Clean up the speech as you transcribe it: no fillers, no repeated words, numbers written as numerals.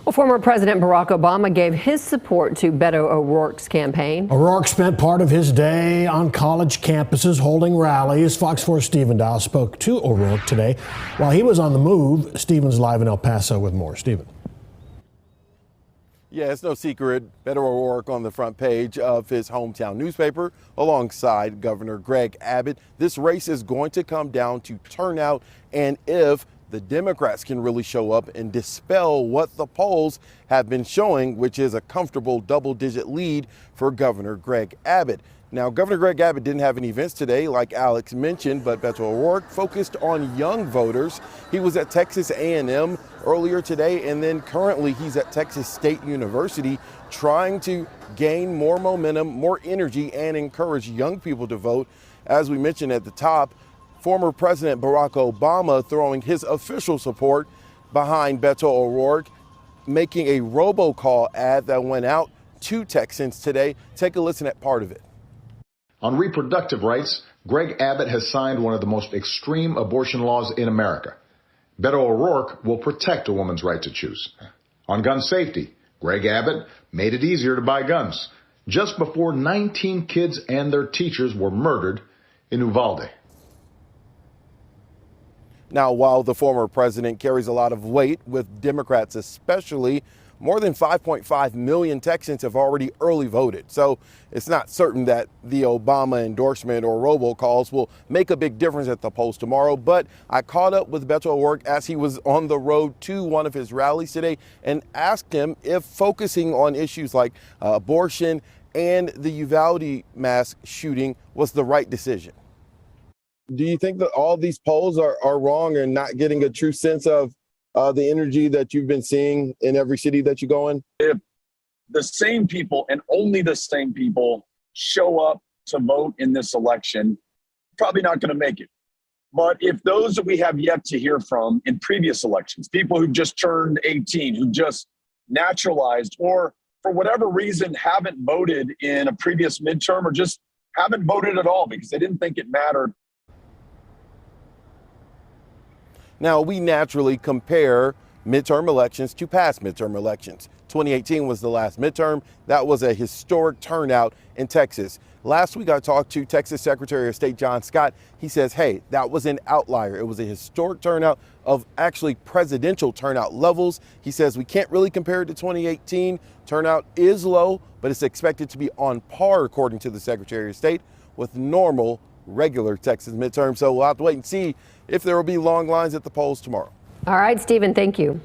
Well, former President Barack Obama gave his support to Beto O'Rourke's campaign. O'Rourke spent part of his day on college campuses holding rallies. Fox 4's Stephen Dow spoke to O'Rourke today while he was on the move. Stephen's live in El Paso with more. Stephen. Yeah, it's no secret. Beto O'Rourke on the front page of his hometown newspaper alongside Governor Greg Abbott. This race is going to come down to turnout and if the Democrats can really show up and dispel what the polls have been showing, which is a comfortable double-digit lead for Governor Greg Abbott. Now, Governor Greg Abbott didn't have any events today, like Alex mentioned, but Beto O'Rourke focused on young voters. He was at Texas A&M earlier today, and then currently he's at Texas State University trying to gain more momentum, more energy, and encourage young people to vote. As we mentioned at the top, former President Barack Obama throwing his official support behind Beto O'Rourke, making a robocall ad that went out to Texans today. Take a listen at part of it. On reproductive rights, Greg Abbott has signed one of the most extreme abortion laws in America. Beto O'Rourke will protect a woman's right to choose. On gun safety, Greg Abbott made it easier to buy guns just before 19 kids and their teachers were murdered in Uvalde. Now, while the former president carries a lot of weight with Democrats especially, more than 5.5 million Texans have already early voted. So it's not certain that the Obama endorsement or robocalls will make a big difference at the polls tomorrow. But I caught up with Beto O'Rourke as he was on the road to one of his rallies today and asked him if focusing on issues like abortion and the Uvalde mass shooting was the right decision. Do you think that all these polls are wrong and not getting a true sense of the energy that you've been seeing in every city that you go in? If the same people and only the same people show up to vote in this election, probably not going to make it. But if those that we have yet to hear from in previous elections, people who just turned 18, who just naturalized, or for whatever reason haven't voted in a previous midterm or just haven't voted at all because they didn't think it mattered. Now, we naturally compare midterm elections to past midterm elections. 2018 was the last midterm. That was a historic turnout in Texas. Last week, I talked to Texas Secretary of State John Scott. He says, hey, that was an outlier. It was a historic turnout of actually presidential turnout levels. He says we can't really compare it to 2018. Turnout is low, but it's expected to be on par, according to the Secretary of State, with normal regular Texas midterm. So we'll have to wait and see if there will be long lines at the polls tomorrow. All right, Stephen, thank you.